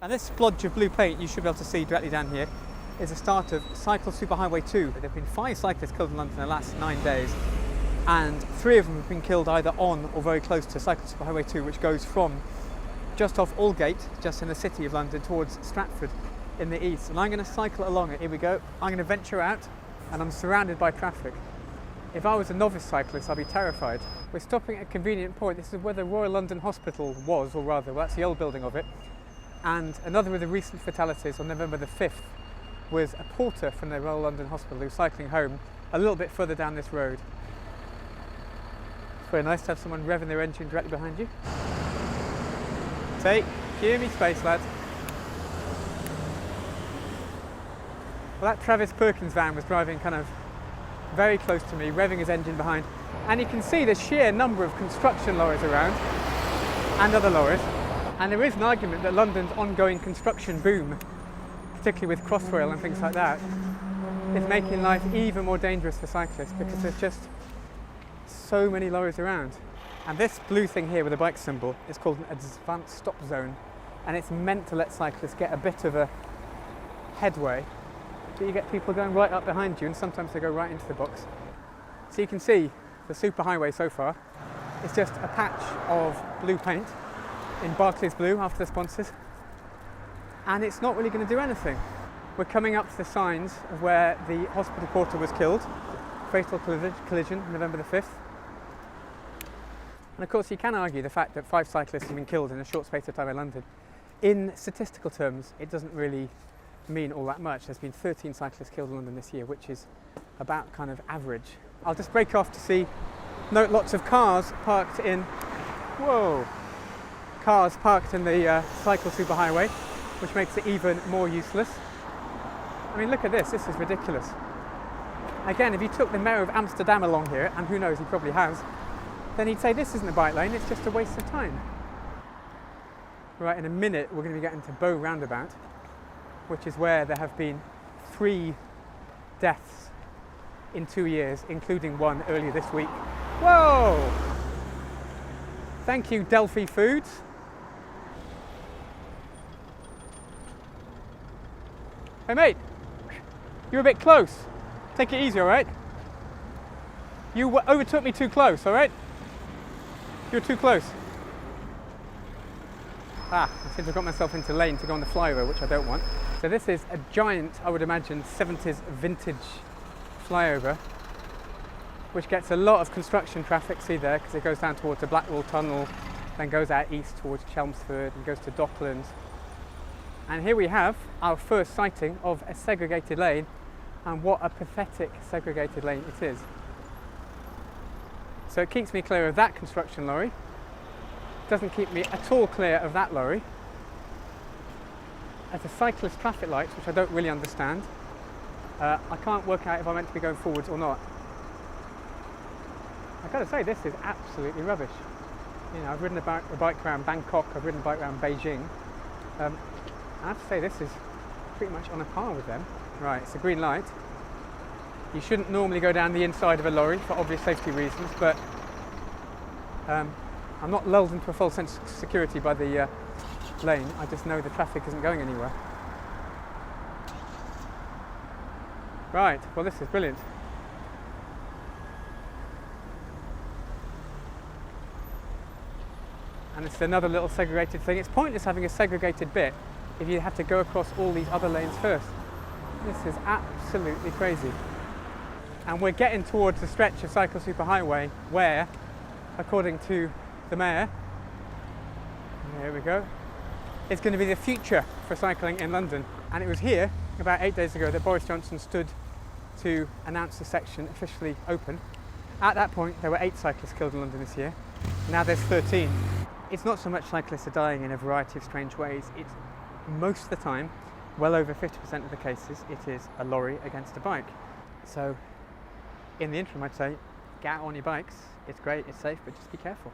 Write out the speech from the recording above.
And this splodge of blue paint you should be able to see directly down here is the start of Cycle Superhighway 2. There have been 5 cyclists killed in London in the last 9 days, and 3 of them have been killed either on or very close to Cycle Superhighway 2, which goes from just off Aldgate, just in the city of London, towards Stratford in the east. And I'm going to cycle along it. Here we go. I'm going to venture out, and I'm surrounded by traffic. If I was a novice cyclist, I'd be terrified. We're stopping at a convenient point. This is where the Royal London Hospital was, or rather, well, that's the old building of it. And another of the recent fatalities on November the 5th was a porter from the Royal London Hospital who was cycling home a little bit further down this road. It's very nice to have someone revving their engine directly behind you. Give me space, lads. Well, that Travis Perkins van was driving kind of very close to me, revving his engine behind. And you can see the sheer number of construction lorries around, and other lorries. And there is an argument that London's ongoing construction boom, particularly with Crossrail and things like that, is making life even more dangerous for cyclists because there's just so many lorries around. And this blue thing here with the bike symbol is called an advanced stop zone, and it's meant to let cyclists get a bit of a headway, but you get people going right up behind you, and sometimes they go right into the box. So you can see the superhighway so far is just a patch of blue paint in Barclays blue after the sponsors, and it's not really going to do anything. We're coming up to the signs of where the hospital porter was killed, fatal collision November the 5th. And of course you can argue the fact that 5 cyclists have been killed in a short space of time in London. In statistical terms, it doesn't really mean all that much. There's been 13 cyclists killed in London this year, which is about kind of average. I'll just break off to note lots of cars parked in, cars parked in the Cycle Superhighway, which makes it even more useless. I mean, look at this is ridiculous. Again, if you took the Mayor of Amsterdam along here, and who knows, he probably has, then he'd say this isn't a bike lane, it's just a waste of time. Right, in a minute we're going to be getting to Bow Roundabout, which is where there have been 3 deaths in 2 years, including one earlier this week. Whoa! Thank you, Delphi Foods. Hey mate, you're a bit close. Take it easy, all right? You overtook me too close, all right? You're too close. I seem to have got myself into lane to go on the flyover, which I don't want. So this is a giant, I would imagine, 70s vintage flyover, which gets a lot of construction traffic, see there, because it goes down towards the Blackwall Tunnel, then goes out east towards Chelmsford and goes to Docklands. And here we have our first sighting of a segregated lane, and what a pathetic segregated lane it is. So it keeps me clear of that construction lorry, doesn't keep me at all clear of that lorry. There's a cyclist traffic lights, which I don't really understand. I can't work out if I'm meant to be going forwards or not. I've got to say, this is absolutely rubbish. You know, I've ridden a bike around Bangkok, I've ridden a bike around Beijing. I have to say, this is pretty much on a par with them. Right, it's a green light. You shouldn't normally go down the inside of a lorry for obvious safety reasons, but I'm not lulled into a false sense of security by the lane. I just know the traffic isn't going anywhere. Right, well, this is brilliant. And it's another little segregated thing. It's pointless having a segregated bit if you have to go across all these other lanes first. This is absolutely crazy. And we're getting towards the stretch of Cycle Superhighway where, according to the Mayor, there we go, it's going to be the future for cycling in London. And it was here about 8 days ago that Boris Johnson stood to announce the section officially open. At that point there were 8 cyclists killed in London this year. Now there's 13. It's not so much cyclists are dying in a variety of strange ways, it's most of the time, well over 50% of the cases, it is a lorry against a bike. So in the interim, I'd say get out on your bikes. It's great, it's safe, but just be careful.